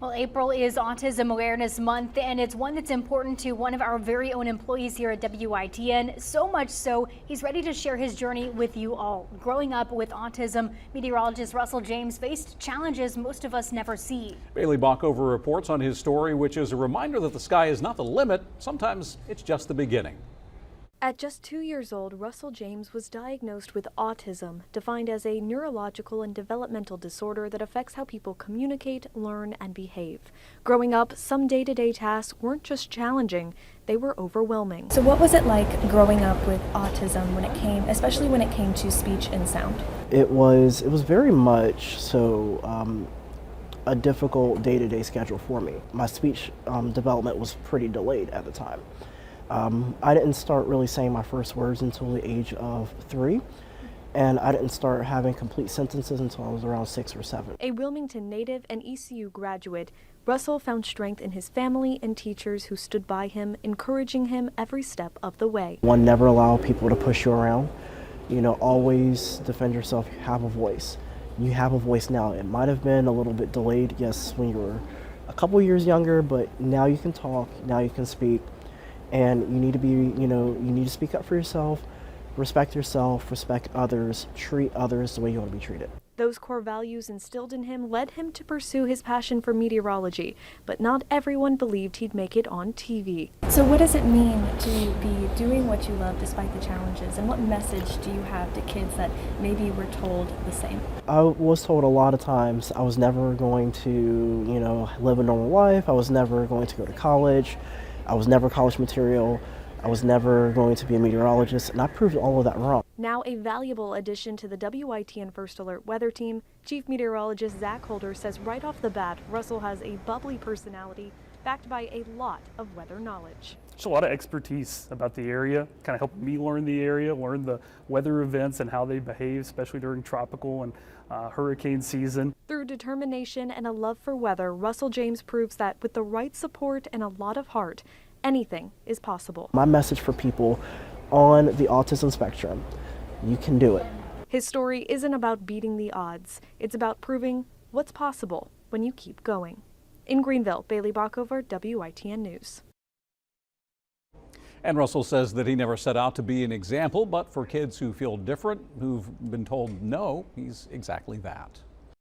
Well, April is Autism Awareness Month, and it's one that's important to one of our very own employees here at WITN. So much so, he's ready to share his journey with you all. Growing up with autism, meteorologist Russell James faced challenges most of us never see. Bailey Bockover reports on his story, which is a reminder that the sky is not the limit. Sometimes it's just the beginning. At just 2 years old, Russell James was diagnosed with autism, defined as a neurological and developmental disorder that affects how people communicate, learn, and behave. Growing up, some day-to-day tasks weren't just challenging, they were overwhelming. So what was it like growing up with autism especially when it came to speech and sound? It was very much so a difficult day-to-day schedule for me. My speech development was pretty delayed at the time. I didn't start really saying my first words until the age of 3, and I didn't start having complete sentences until I was around 6 or 7. A Wilmington native and ECU graduate, Russell found strength in his family and teachers who stood by him, encouraging him every step of the way. One, never allow people to push you around. You know, always defend yourself. You have a voice. You have a voice now. It might have been a little bit delayed, yes, when you were a couple years younger, but now you can talk, now you can speak. And you need to be, you need to speak up for yourself, respect others, treat others the way you want to be treated. Those core values instilled in him led him to pursue his passion for meteorology, but not everyone believed he'd make it on TV. So what does it mean to be doing what you love despite the challenges, and what message do you have to kids that maybe were told the same? I was told a lot of times I was never going to, live a normal life. I was never going to go to college. I was never college material. I was never going to be a meteorologist, and I proved all of that wrong. Now a valuable addition to the WITN First Alert weather team, Chief Meteorologist Zach Holder says right off the bat, Russell has a bubbly personality backed by a lot of weather knowledge. There's a lot of expertise about the area, kind of helping me learn the area, learn the weather events and how they behave, especially during tropical and hurricane season. Through determination and a love for weather, Russell James proves that with the right support and a lot of heart, anything is possible. My message for people on the autism spectrum: you can do it. His story isn't about beating the odds. It's about proving what's possible when you keep going. In Greenville, Bailey Bockover, WITN News. And Russell says that he never set out to be an example, but for kids who feel different, who've been told no, he's exactly that.